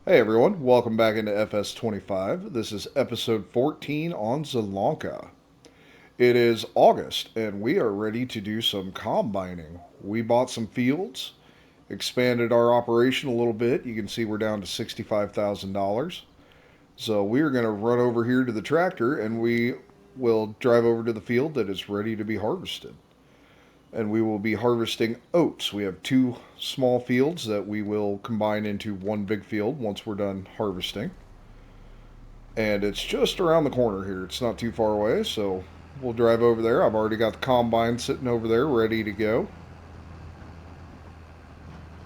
Hey everyone, welcome back into FS25. This is episode 14 on Zielonka. It is August and we are ready to do some combining. We bought some fields, expanded our operation a little bit. You can see we're down to $65,000. So we are going to run over here to the tractor and we will drive over to the field that is ready to be harvested. And we will be harvesting oats. We have two small fields that we will combine into one big field once we're done harvesting. And it's just around the corner here. It's not too far away, so we'll drive over there. I've already got the combine sitting over there ready to go.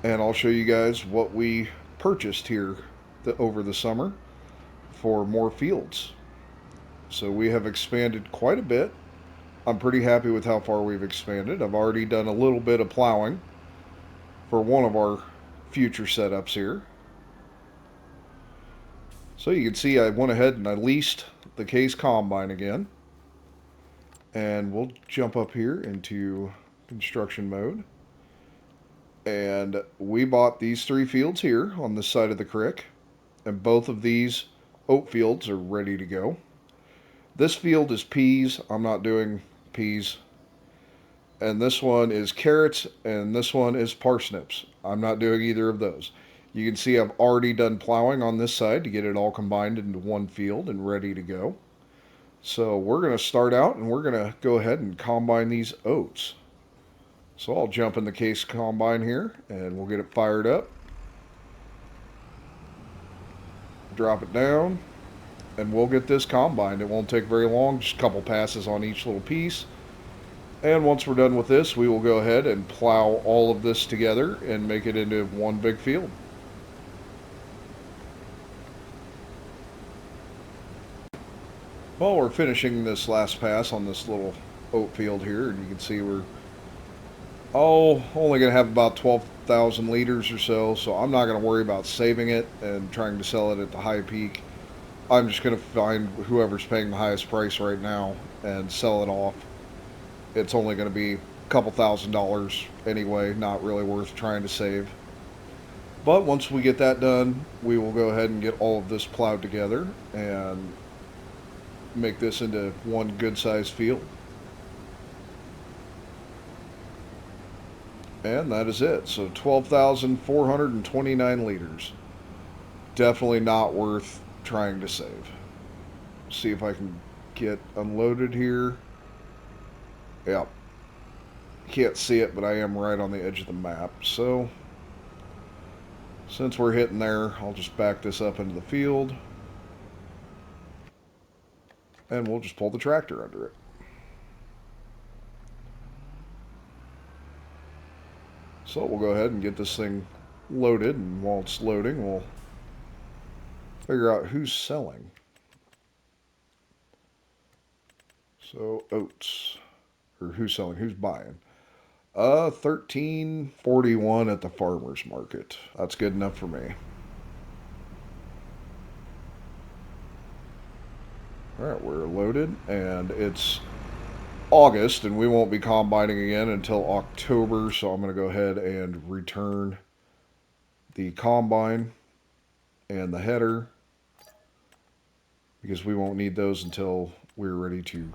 And I'll show you guys what we purchased here over the summer for more fields. So we have expanded quite a bit. I'm pretty happy with how far we've expanded. I've already done a little bit of plowing for one of our future setups here. So you can see I went ahead and I leased the Case Combine again. And we'll jump up here into construction mode. And we bought these three fields here on this side of the creek. And both of these oat fields are ready to go. This field is peas. I'm not doing peas. And this one is carrots. And this one is parsnips. I'm not doing either of those. You can see I've already done plowing on this side to get it all combined into one field and ready to go. So we're going to start out and we're going to go ahead and combine these oats. So I'll jump in the Case Combine here and we'll get it fired up. Drop it down and we'll get this combined. It won't take very long, just a couple passes on each little piece. And once we're done with this, we will go ahead and plow all of this together and make it into one big field. Well, we're finishing this last pass on this little oat field here, and you can see we're only going to have about 12,000 liters or so I'm not going to worry about saving it and trying to sell it at the high peak. I'm just going to find whoever's paying the highest price right now and sell it off. It's only going to be a couple $1,000s anyway, not really worth trying to save. But once we get that done, we will go ahead and get all of this plowed together and make this into one good sized field. And that is it. So 12,429 liters. Definitely not worth trying to save. See if I can get unloaded here. Yep. Can't see it, but I am right on the edge of the map. So since we're hitting there, I'll just back this up into the field. And we'll just pull the tractor under it. So we'll go ahead and get this thing loaded, and while it's loading, we'll figure out who's selling. So oats, or who's selling, who's buying? 1341 at the farmer's market. That's good enough for me. All right, we're loaded, and it's August, and we won't be combining again until October, so I'm going to go ahead and return the combine and the header because we won't need those until we're ready to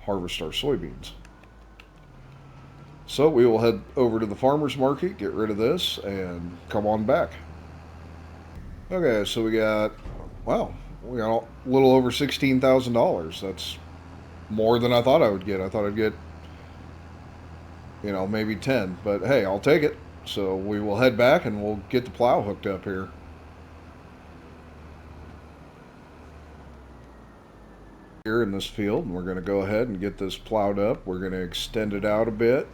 harvest our soybeans. So we will head over to the farmer's market, get rid of this, and come on back. Okay, so we got a little over $16,000. That's more than I thought I would get. I thought I'd get, maybe 10. But hey, I'll take it. So we will head back and we'll get the plow hooked up here. Here in this field, and we're going to go ahead and get this plowed up. We're going to extend it out a bit.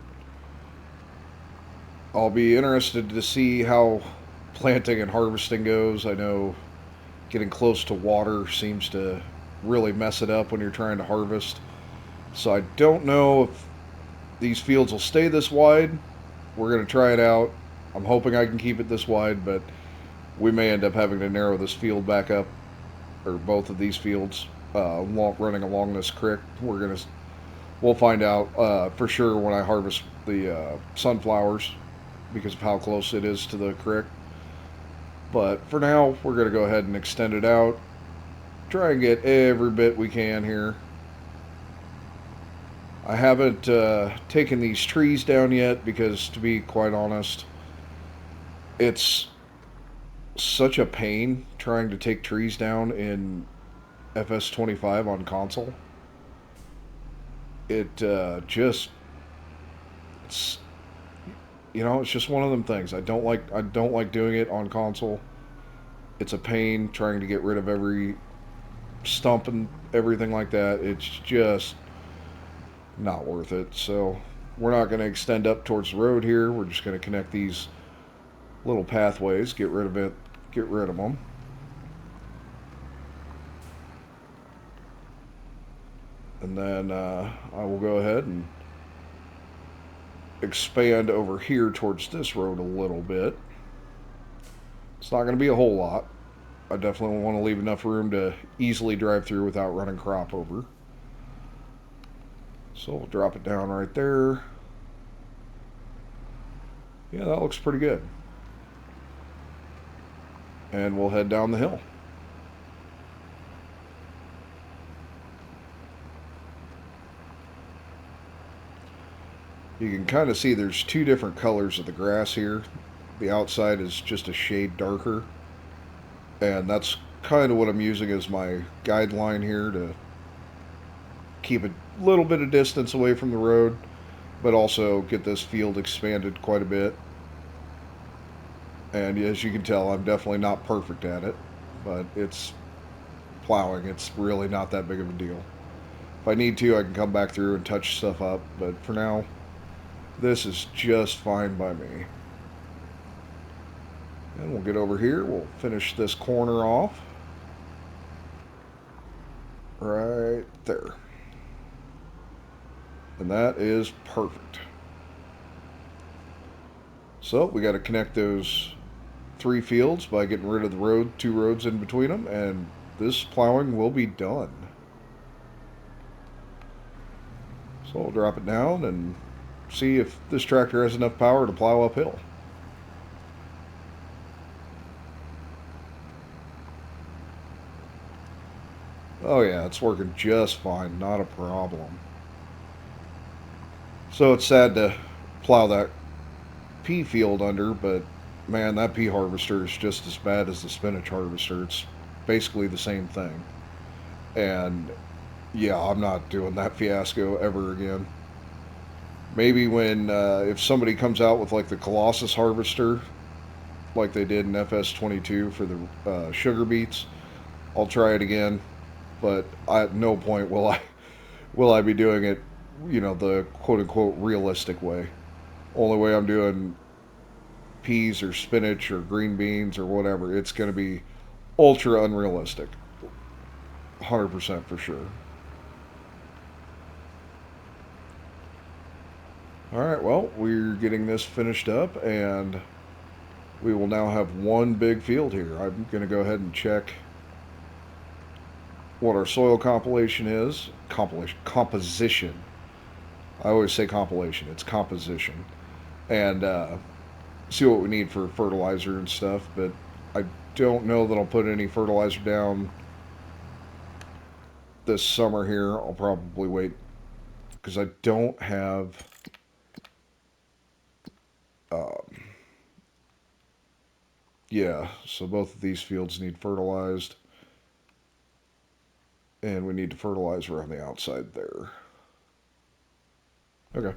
I'll be interested to see how planting and harvesting goes. I know getting close to water seems to really mess it up when you're trying to harvest. So I don't know if these fields will stay this wide. We're going to try it out. I'm hoping I can keep it this wide, but we may end up having to narrow this field back up, or both of these fields, running along this creek. We'll find out for sure when I harvest the sunflowers because of how close it is to the creek. But for now, we're going to go ahead and extend it out. Try and get every bit we can here. I haven't taken these trees down yet because, to be quite honest, it's such a pain trying to take trees down in FS25 on console. It just it's it's just one of them things. I don't like doing it on console. It's a pain trying to get rid of every stump and everything like that. It's just not worth it. So we're not going to extend up towards the road here. We're just going to connect these little pathways, get rid of it, get rid of them. And then I will go ahead and expand over here towards this road a little bit. It's not going to be a whole lot. I definitely want to leave enough room to easily drive through without running crop over. So we'll drop it down right there. Yeah, that looks pretty good. And we'll head down the hill. You can kind of see there's two different colors of the grass here. The outside is just a shade darker. And that's kind of what I'm using as my guideline here to keep a little bit of distance away from the road, but also get this field expanded quite a bit. And as you can tell, I'm definitely not perfect at it, but it's plowing. It's really not that big of a deal. If I need to, I can come back through and touch stuff up, but for now, this is just fine by me. And we'll get over here. We'll finish this corner off right there. And that is perfect. So we got to connect those 3 fields by getting rid of the road, 2 roads in between them, and this plowing will be done. So we'll drop it down and see if this tractor has enough power to plow uphill. Oh yeah, it's working just fine, not a problem. So it's sad to plow that pea field under, but man, that pea harvester is just as bad as the spinach harvester. It's basically the same thing. And yeah, I'm not doing that fiasco ever again. Maybe when if somebody comes out with like the Colossus harvester, like they did in FS22 for the sugar beets, I'll try it again. But at no point will I be doing it, the quote unquote realistic way. Only way I'm doing peas or spinach or green beans or whatever, it's going to be ultra unrealistic. 100% for sure. All right, well, we're getting this finished up, and we will now have one big field here. I'm going to go ahead and check what our soil compilation is. Composition. I always say compilation. It's composition. And see what we need for fertilizer and stuff. But I don't know that I'll put any fertilizer down this summer here. I'll probably wait because I don't have yeah, so both of these fields need fertilized, and we need to fertilize around the outside there. Okay.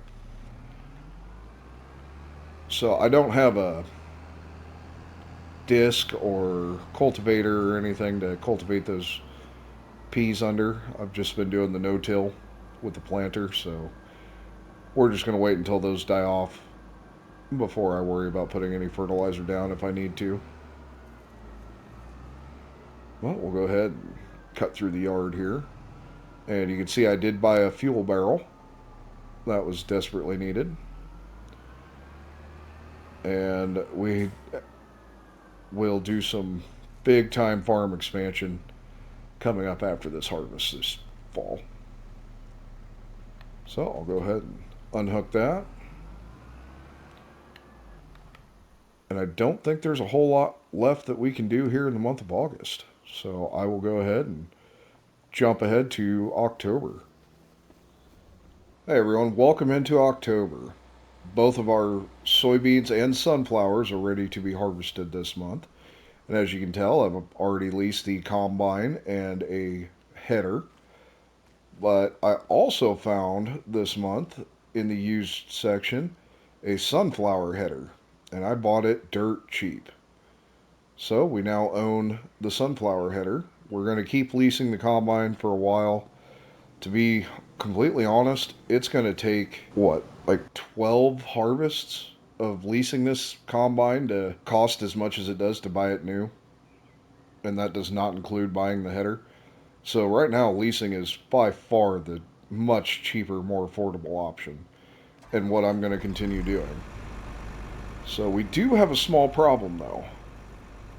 So I don't have a disc or cultivator or anything to cultivate those peas under. I've just been doing the no-till with the planter, so we're just going to wait until those die off before I worry about putting any fertilizer down if I need to. Well, we'll go ahead and cut through the yard here. And you can see I did buy a fuel barrel. That was desperately needed. And we will do some big time farm expansion coming up after this harvest this fall. So I'll go ahead and unhook that. And I don't think there's a whole lot left that we can do here in the month of August. So I will go ahead and jump ahead to October. Hey everyone, welcome into October. Both of our soybeans and sunflowers are ready to be harvested this month. And as you can tell, I've already leased the combine and a header. But I also found this month in the used section a sunflower header, and I bought it dirt cheap. So we now own the sunflower header. We're going to keep leasing the combine for a while. To be completely honest, it's going to take, what, like 12 harvests of leasing this combine to cost as much as it does to buy it new. And that does not include buying the header. So right now, leasing is by far the much cheaper, more affordable option, and what I'm going to continue doing. So we do have a small problem though.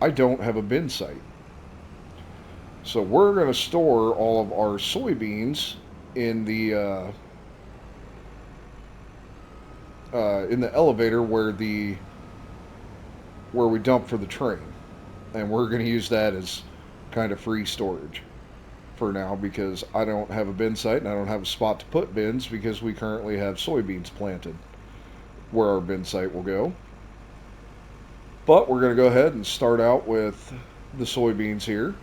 I don't have a bin site. So we're going to store all of our soybeans in the elevator where we dump for the train, and we're going to use that as kind of free storage for now because I don't have a bin site and I don't have a spot to put bins because we currently have soybeans planted where our bin site will go. But we're going to go ahead and start out with the soybeans here,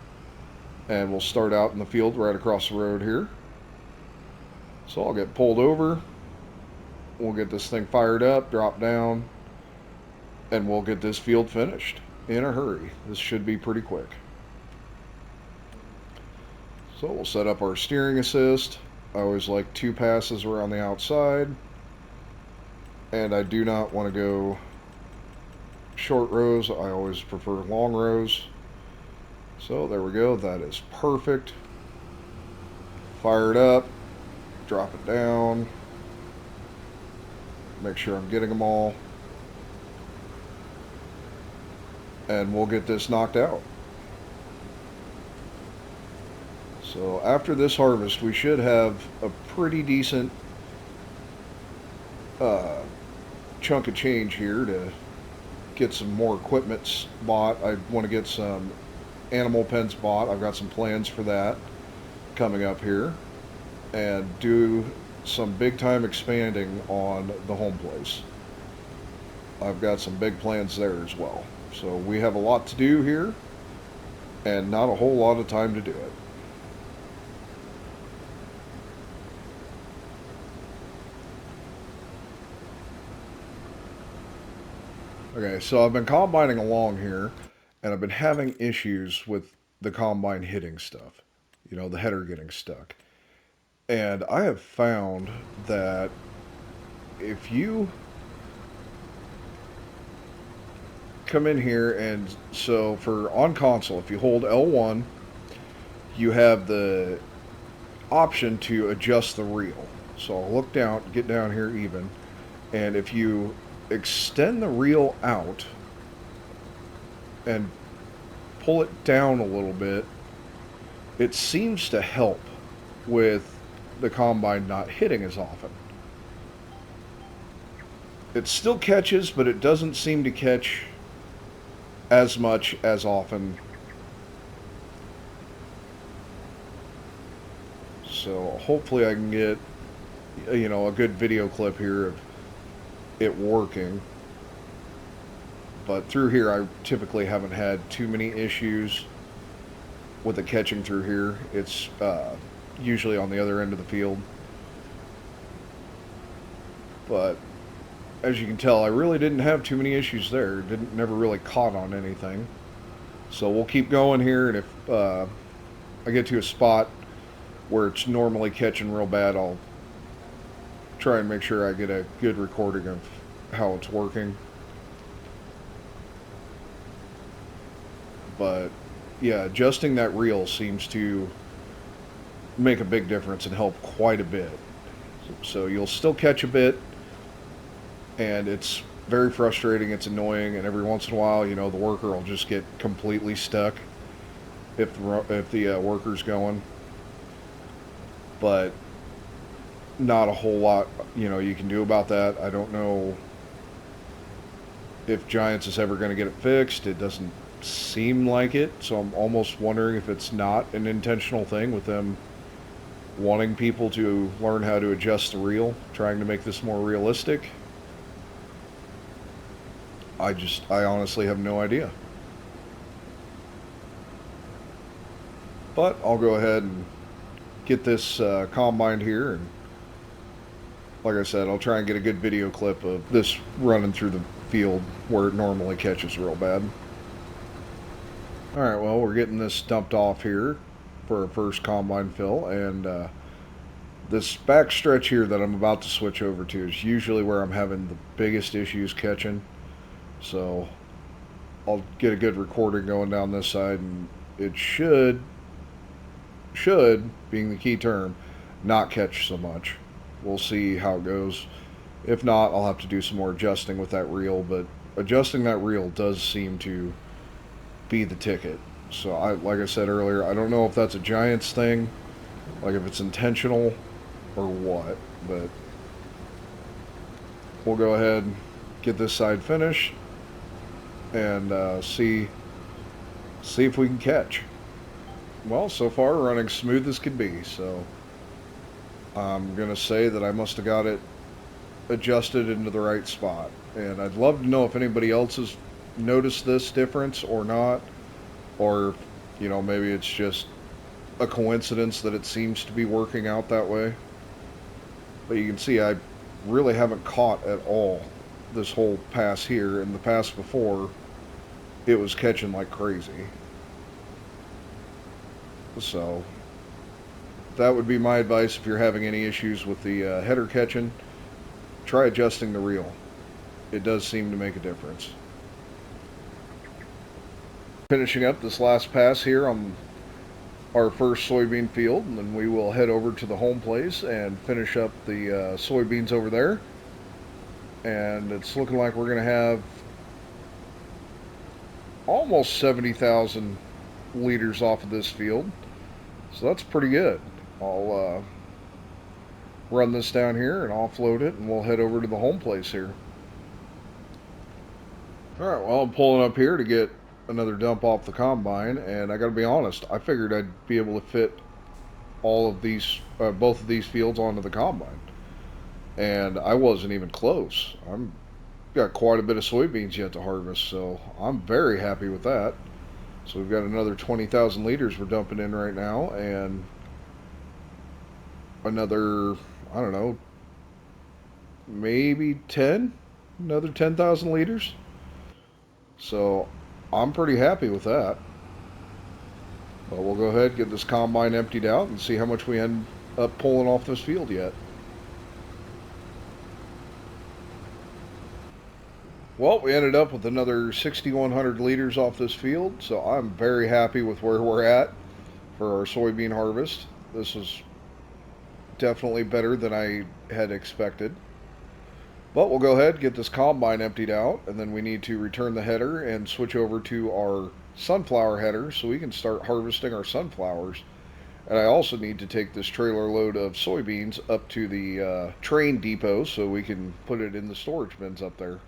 and we'll start out in the field right across the road here. So I'll get pulled over, we'll get this thing fired up, drop down, and we'll get this field finished in a hurry. This should be pretty quick. So we'll set up our steering assist. I always like 2 passes around the outside, and I do not want to go short rows. I always prefer long rows. So there we go. That is perfect. Fire it up, drop it down, make sure I'm getting them all, and we'll get this knocked out. So after this harvest, we should have a pretty decent chunk of change here to get some more equipment bought. I want to get some animal pens bought. I've got some plans for that coming up here, and do some big time expanding on the home place. I've got some big plans there as well. So we have a lot to do here and not a whole lot of time to do it. Okay, so I've been combining along here, and I've been having issues with the combine hitting stuff. You know, the header getting stuck. And I have found that if you come in here and so for on console, if you hold L1, you have the option to adjust the reel. So I'll look down, get down here even, and if you extend the reel out and pull it down a little bit, it seems to help with the combine not hitting as often. It still catches, but it doesn't seem to catch as much as often. So hopefully I can get, you know, a good video clip here of it working. But through here I typically haven't had too many issues with the catching through here. It's usually on the other end of the field. But as you can tell, I really didn't have too many issues there. Never really caught on anything. So we'll keep going here, and if I get to a spot where it's normally catching real bad, I'll try and make sure I get a good recording of how it's working. But yeah, adjusting that reel seems to make a big difference and help quite a bit. So you'll still catch a bit, and it's very frustrating, it's annoying, and every once in a while, you know, the worker will just get completely stuck if the worker's going. But not a whole lot, you know, you can do about that. I don't know if Giants is ever going to get it fixed. It doesn't seem like it, so I'm almost wondering if it's not an intentional thing with them wanting people to learn how to adjust the reel, trying to make this more realistic. I honestly have no idea. But I'll go ahead and get this combine here, and like I said, I'll try and get a good video clip of this running through the field where it normally catches real bad. Alright, well, we're getting this dumped off here for our first combine fill, and this back stretch here that I'm about to switch over to is usually where I'm having the biggest issues catching. So I'll get a good recording going down this side, and it should, being the key term, not catch so much. We'll see how it goes. If not, I'll have to do some more adjusting with that reel, but adjusting that reel does seem to be the ticket. So like I said earlier, I don't know if that's a Giants thing, like if it's intentional or what, but we'll go ahead and get this side finished and see if we can catch. Well, so far running smooth as could be, so I'm gonna say that I must have got it adjusted into the right spot, and I'd love to know if anybody else has noticed this difference or not, or maybe it's just a coincidence that it seems to be working out that way. But you can see I really haven't caught at all this whole pass here, and the pass before it was catching like crazy. So that would be my advice if you're having any issues with the header catching. Try adjusting the reel. It does seem to make a difference. Finishing up this last pass here on our first soybean field, and then we will head over to the home place and finish up the soybeans over there. And it's looking like we're going to have almost 70,000 liters off of this field, so that's pretty good. I'll run this down here and offload it, and we'll head over to the home place here. Alright, well, I'm pulling up here to get another dump off the combine, and I gotta be honest, I figured I'd be able to fit all of these, both of these fields onto the combine, and I wasn't even close. I'm got quite a bit of soybeans yet to harvest, so I'm very happy with that. So we've got another 20,000 liters we're dumping in right now, and another, I don't know, maybe another 10,000 liters. So I'm pretty happy with that. But we'll go ahead and get this combine emptied out and see how much we end up pulling off this field yet. Well, we ended up with another 6,100 liters off this field, so I'm very happy with where we're at for our soybean harvest. This is definitely better than I had expected. But we'll go ahead and get this combine emptied out, and then we need to return the header and switch over to our sunflower header so we can start harvesting our sunflowers. And I also need to take this trailer load of soybeans up to the train depot so we can put it in the storage bins up there.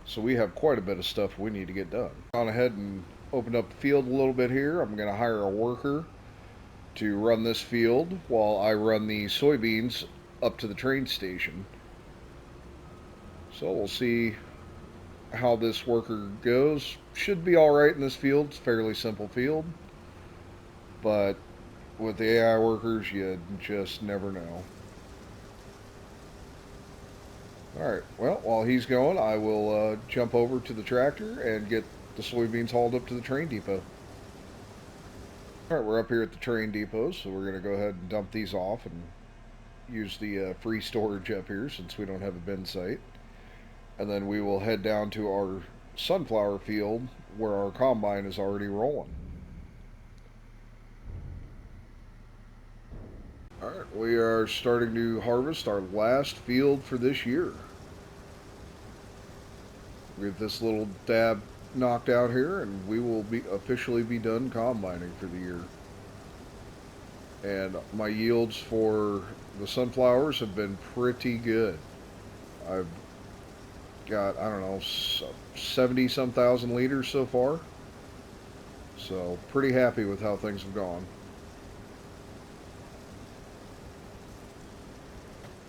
So we have quite a bit of stuff we need to get done. Gone ahead and opened up the field a little bit here. I'm going to hire a worker to run this field while I run the soybeans up to the train station. So we'll see how this worker goes. Should be alright in this field. It's a fairly simple field. But with the AI workers, you just never know. Alright, well, while he's going, I will jump over to the tractor and get the soybeans hauled up to the train depot. Alright, we're up here at the train depot, so we're going to go ahead and dump these off and use the free storage up here since we don't have a bin site. And then we will head down to our sunflower field where our combine is already rolling. Alright, we are starting to harvest our last field for this year. We have this little dab knocked out here, and we will officially be done combining for the year. And my yields for the sunflowers have been pretty good. I've got, I don't know, 70 some thousand liters so far. So pretty happy with how things have gone.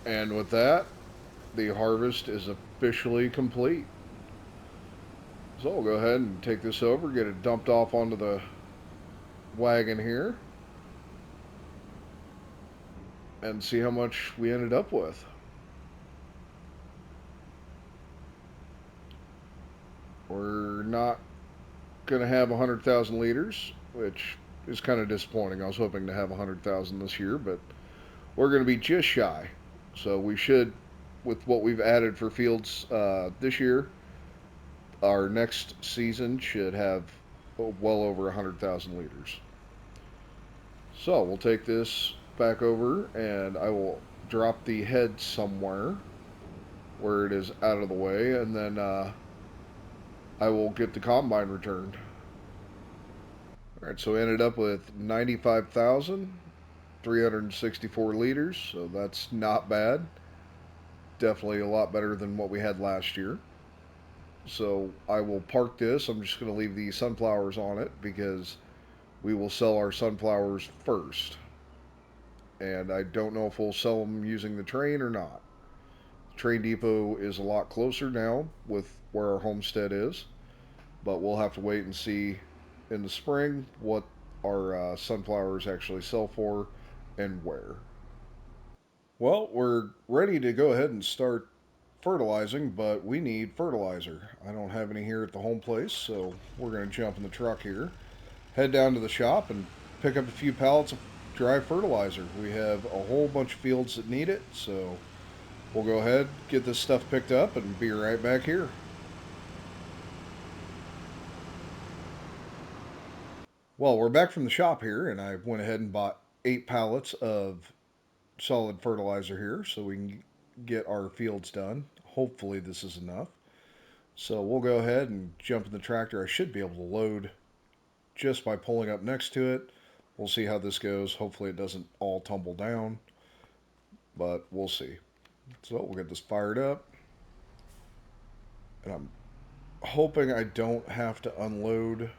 And with that, the harvest is officially complete. So we'll go ahead and take this over, get it dumped off onto the wagon here, and see how much we ended up with. We're not going to have 100,000 liters, which is kind of disappointing. I was hoping to have 100,000 this year, but we're going to be just shy. So we should, with what we've added for fields this year, our next season should have well over 100,000 liters. So we'll take this back over and I will drop the head somewhere where it is out of the way, and then I will get the combine returned. All right, so we ended up with 95,364 liters, so that's not bad. Definitely a lot better than what we had last year. So I will park this. I'm just going to leave the sunflowers on it because we will sell our sunflowers first. And I don't know if we'll sell them using the train or not. The train depot is a lot closer now with where our homestead is, but we'll have to wait and see in the spring what our sunflowers actually sell for and where. Well, we're ready to go ahead and start fertilizing, but we need fertilizer. I don't have any here at the home place, so we're going to jump in the truck here, head down to the shop, and pick up a few pallets of dry fertilizer. We have a whole bunch of fields that need it, so we'll go ahead, get this stuff picked up, and be right back here. Well, we're back from the shop here, and I went ahead and bought 8 pallets of solid fertilizer here so we can get our fields done. Hopefully, this is enough. So we'll go ahead and jump in the tractor. I should be able to load just by pulling up next to it. We'll see how this goes. Hopefully, it doesn't all tumble down, but we'll see. So we'll get this fired up, and I'm hoping I don't have to unload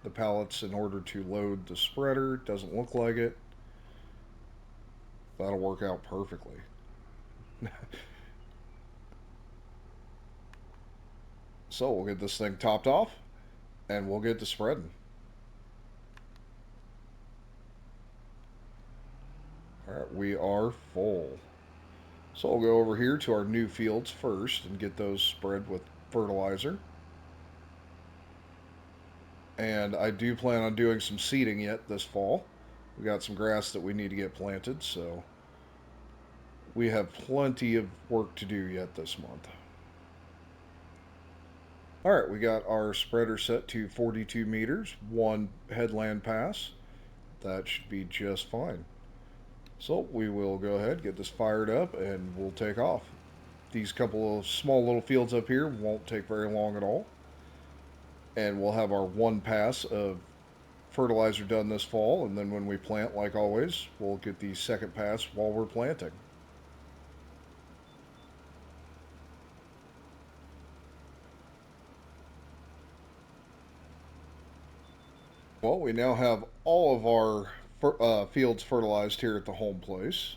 the pallets in order to load the spreader. Doesn't look like it. That'll work out perfectly. So we'll get this thing topped off, and we'll get to spreading. All right, we are full. So I'll go over here to our new fields first and get those spread with fertilizer. And I do plan on doing some seeding yet this fall. We got some grass that we need to get planted, so we have plenty of work to do yet this month. All right, we got our spreader set to 42 meters, one headland pass. That should be just fine. So we will go ahead, get this fired up, and we'll take off. These couple of small little fields up here won't take very long at all. And we'll have our one pass of fertilizer done this fall, and then when we plant, like always, we'll get the second pass while we're planting. Well, we now have all of our fields fertilized here at the home place.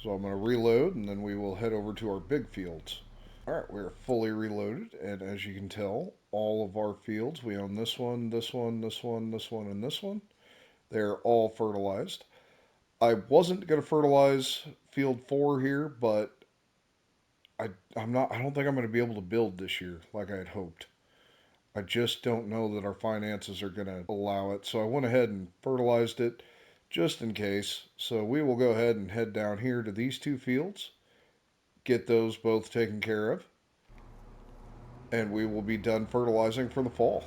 So I'm going to reload, and then we will head over to our big fields. All right, we're fully reloaded, and as you can tell, all of our fields, we own this one, this one, this one, this one, and this one. They're all fertilized. I wasn't going to fertilize field 4 here, but I'm not. I don't think I'm going to be able to build this year like I had hoped. I just don't know that our finances are going to allow it. So I went ahead and fertilized it just in case. So we will go ahead and head down here to these 2 fields, get those both taken care of, and we will be done fertilizing for the fall.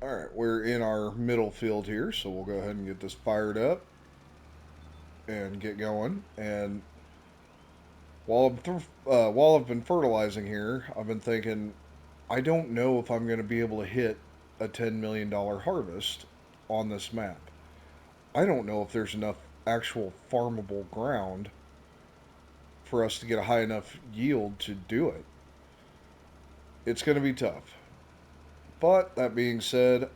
All right, we're in our middle field here, so we'll go ahead and get this fired up and get going. And while I've been fertilizing here, I've been thinking I don't know if I'm going to be able to hit a $10 million harvest on this map. I don't know if there's enough actual farmable ground for us to get a high enough yield to do it. it's going to be tough. But that being said,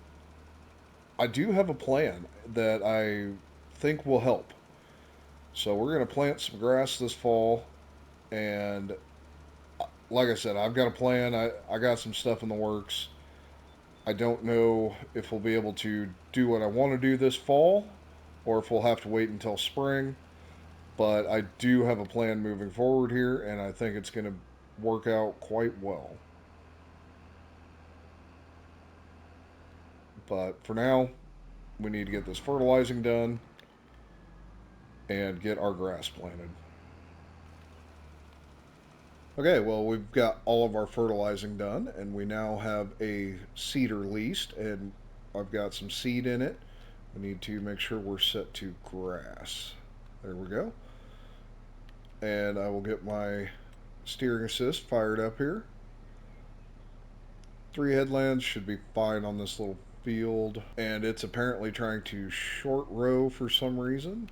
I do have a plan that I think will help. So we're going to plant some grass this fall, and like I said, I've got a plan. I got some stuff in the works. I don't know if we'll be able to do what I want to do this fall or if we'll have to wait until spring. But I do have a plan moving forward here, and I think it's going to work out quite well. But for now, we need to get this fertilizing done and get our grass planted. Okay, well, we've got all of our fertilizing done, and we now have a seeder leased, and I've got some seed in it. We need to make sure we're set to grass. There we go. And I will get my steering assist fired up here. 3 headlands should be fine on this little field, and it's apparently trying to short row for some reason.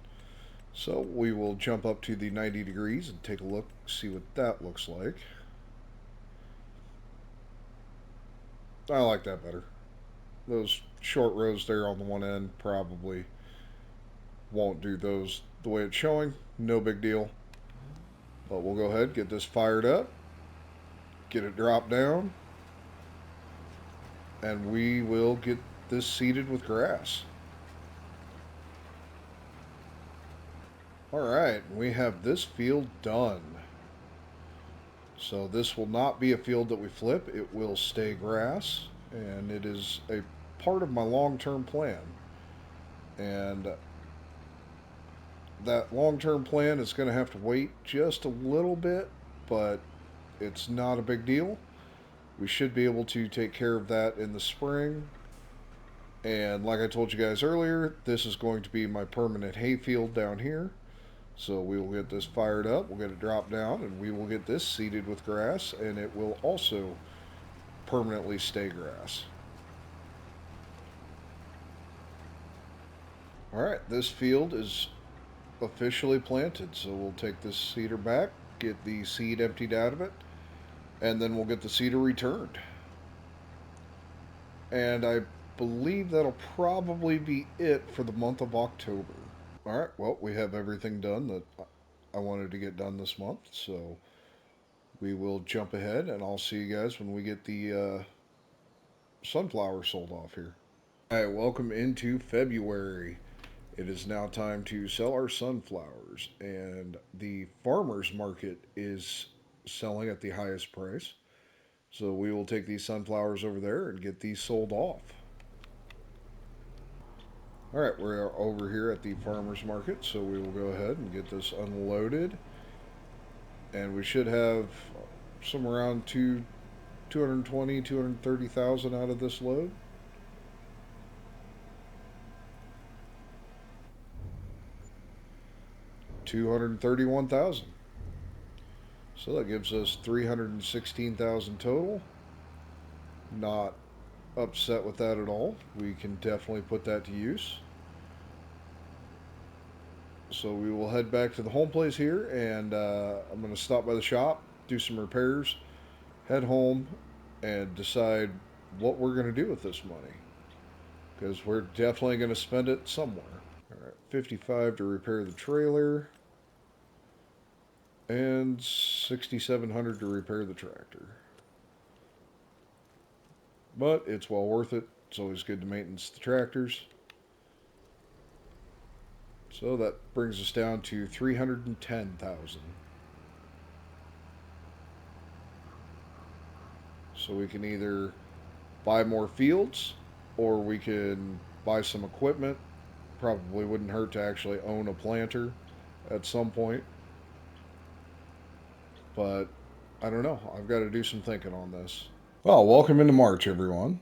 So we will jump up to the 90 degrees and take a look, see what that looks like. I like that better. Those short rows there on the one end probably won't do those the way it's showing. No big deal. But we'll go ahead, get this fired up, get it dropped down, and we will get this seeded with grass. Alright, we have this field done. So this will not be a field that we flip, it will stay grass, and it is a part of my long-term plan. And that long-term plan is going to have to wait just a little bit, but it's not a big deal. We should be able to take care of that in the spring. And like I told you guys earlier, this is going to be my permanent hay field down here. So we will get this fired up, we'll get it dropped down, and we will get this seeded with grass, and it will also permanently stay grass. Alright, this field is officially planted, so we'll take this seeder back, get the seed emptied out of it, and then we'll get the seeder returned. And I believe that'll probably be it for the month of October. Alright, well, we have everything done that I wanted to get done this month, so we will jump ahead, and I'll see you guys when we get the sunflower sold off here. Alright, welcome into February. It is now time to sell our sunflowers, and the farmer's market is selling at the highest price. So we will take these sunflowers over there and get these sold off. Alright, we're over here at the farmer's market, so we will go ahead and get this unloaded. And we should have somewhere around 220, 230,000 out of this load. $231,000. So that gives us 316,000 total. Not upset with that at all. We can definitely put that to use. So we will head back to the home place here, and I'm going to stop by the shop, do some repairs, head home, and decide what we're going to do with this money. Because we're definitely going to spend it somewhere. Alright, 55 to repair the trailer. And 6,700 to repair the tractor. But it's well worth it. It's always good to maintenance the tractors. So that brings us down to 310,000. So we can either buy more fields or we can buy some equipment. Probably wouldn't hurt to actually own a planter at some point. But I don't know. I've got to do some thinking on this. Well, welcome into March, everyone.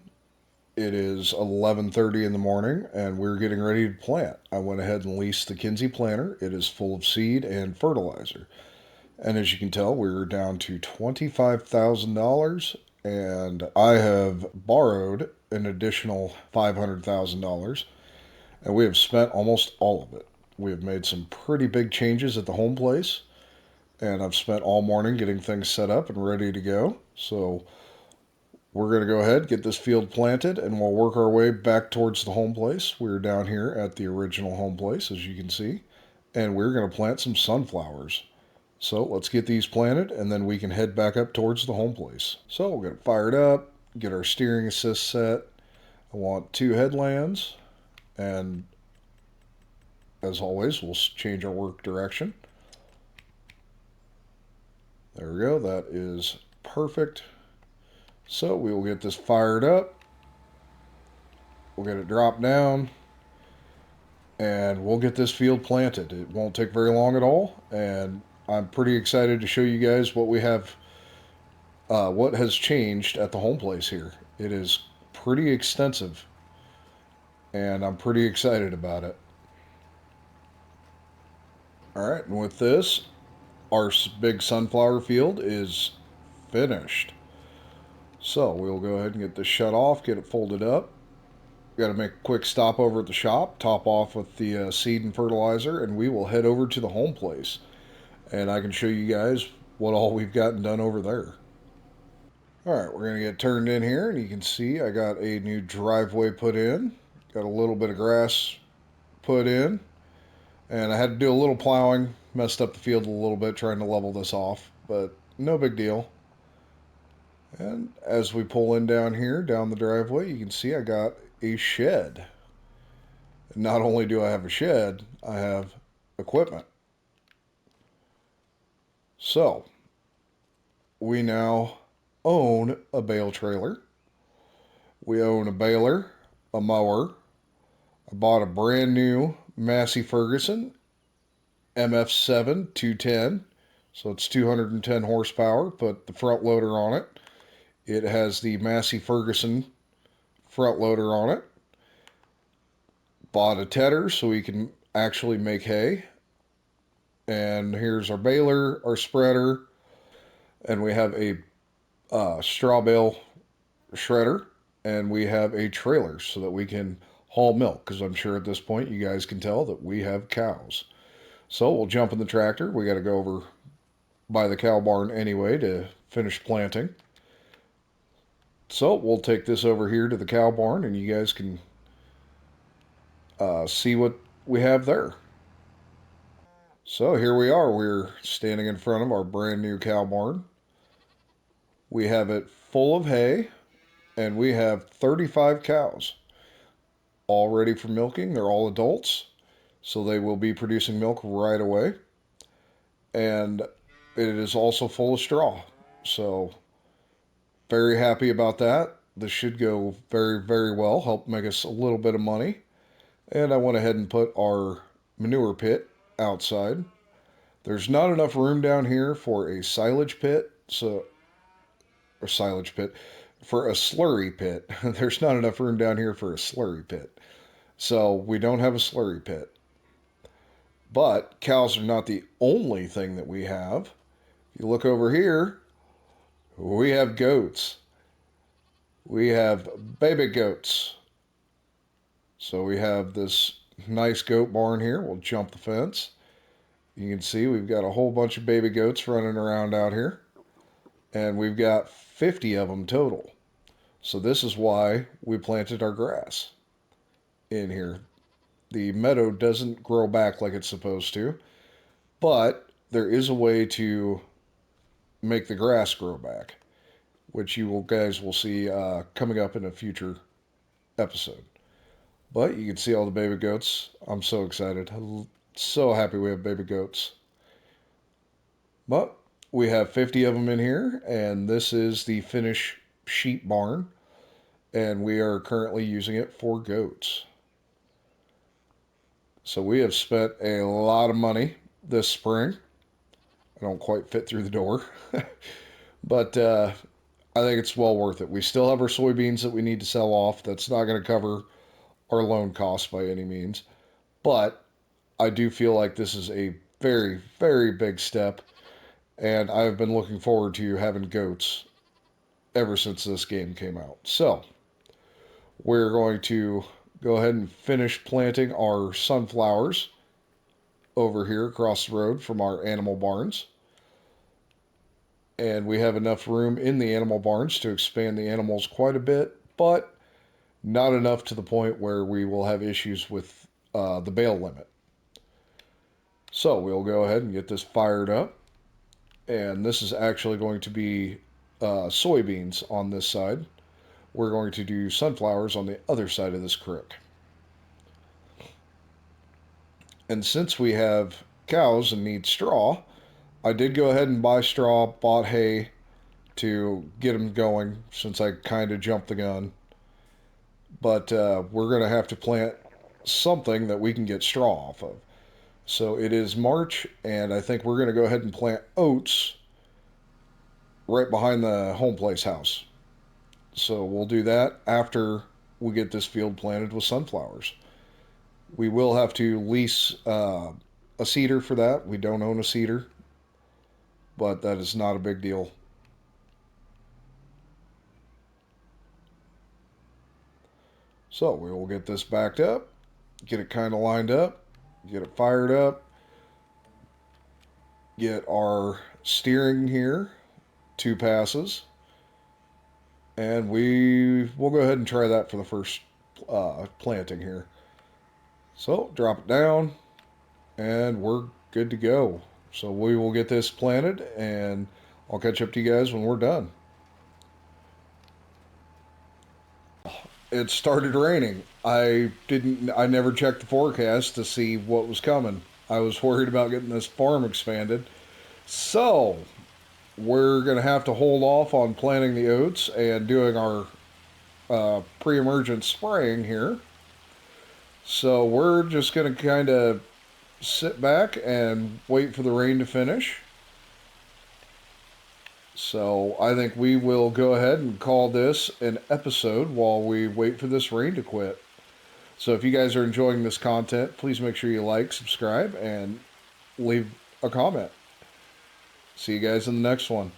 It is 11:30 in the morning, and we're getting ready to plant. I went ahead and leased the Kinsey planter. It is full of seed and fertilizer. And as you can tell, we're down to $25,000, and I have borrowed an additional $500,000, and we have spent almost all of it. We have made some pretty big changes at the home place, and I've spent all morning getting things set up and ready to go. So we're going to go ahead, get this field planted, and we'll work our way back towards the home place. We're down here at the original home place, as you can see, and we're going to plant some sunflowers. So let's get these planted, and then we can head back up towards the home place. So we'll get it fired up, get our steering assist set. I want 2 headlands, and as always, we'll change our work direction. There we go, that is perfect. So we will get this fired up. We'll get it dropped down, and we'll get this field planted. It won't take very long at all, and I'm pretty excited to show you guys what we have, what has changed at the home place here. It is pretty extensive, and I'm pretty excited about it. All right, and with this, our big sunflower field is finished. So we'll go ahead and get this shut off, get it folded up. Got to make a quick stop over at the shop, top off with the seed and fertilizer, and we will head over to the home place. And I can show you guys what all we've gotten done over there. All right, we're going to get turned in here, and you can see I got a new driveway put in. Got a little bit of grass put in, and I had to do a little plowing. Messed up the field a little bit trying to level this off, but no big deal. And as we pull in down here, down the driveway, you can see I got a shed. Not only do I have a shed, I have equipment. So, we now own a bale trailer. We own a baler, a mower. I bought a brand new Massey Ferguson MF7 210. So it's 210 horsepower. Put the front loader on it. It has the Massey Ferguson front loader on it. Bought a tedder so we can actually make hay. And here's our baler, our spreader, and we have a straw bale shredder, and we have a trailer so that we can haul milk, because I'm sure at this point you guys can tell that we have cows. So we'll jump in the tractor. We got to go over by the cow barn anyway to finish planting. So we'll take this over here to the cow barn, and you guys can see what we have there. So here we are. We're standing in front of our brand new cow barn. We have it full of hay, and we have 35 cows all ready for milking. They're all adults, so they will be producing milk right away. And it is also full of straw. So very happy about that. This should go very, very well, help make us a little bit of money. And I went ahead and put our manure pit outside. There's not enough room down here for a silage pit, for a slurry pit. There's not enough room down here for a slurry pit. So we don't have a slurry pit. But cows are not the only thing that we have. If you look over here, we have goats. We have baby goats. So we have this nice goat barn here. We'll jump the fence. You can see we've got a whole bunch of baby goats running around out here. And we've got 50 of them total. So this is why we planted our grass in here. The meadow doesn't grow back like it's supposed to, but there is a way to make the grass grow back, which guys will see coming up in a future episode. But you can see all the baby goats. I'm so excited. I'm so happy we have baby goats. But we have 50 of them in here, and this is the finished sheep barn, and we are currently using it for goats. So we have spent a lot of money this spring. I don't quite fit through the door, but I think it's well worth it. We still have our soybeans that we need to sell off. That's not going to cover our loan costs by any means, but I do feel like this is a very, very big step, and I've been looking forward to having goats ever since this game came out. So we're going to go ahead and finish planting our sunflowers over here across the road from our animal barns. and we have enough room in the animal barns to expand the animals quite a bit, but not enough to the point where we will have issues with the bale limit. So we'll go ahead and get this fired up, and this is actually going to be soybeans on this side. We're going to do sunflowers on the other side of this crook. And since we have cows and need straw, I did go ahead and buy straw, bought hay to get them going since I kind of jumped the gun. But we're going to have to plant something that we can get straw off of. So it is March, and I think we're going to go ahead and plant oats right behind the home place house. So we'll do that after we get this field planted with sunflowers. We will have to lease a seeder for that. We don't own a seeder, but that is not a big deal. So we will get this backed up, get it kind of lined up, get it fired up, get our steering here, 2 passes, and we will go ahead and try that for the first planting here. So drop it down, and we're good to go. So we will get this planted, and I'll catch up to you guys when we're done. It started raining. I never checked the forecast to see what was coming. I was worried about getting this farm expanded. So we're going to have to hold off on planting the oats and doing our pre-emergent spraying here. So we're just going to kind of sit back and wait for the rain to finish. So I think we will go ahead and call this an episode while we wait for this rain to quit. So if you guys are enjoying this content, please make sure you like, subscribe, and leave a comment. See you guys in the next one.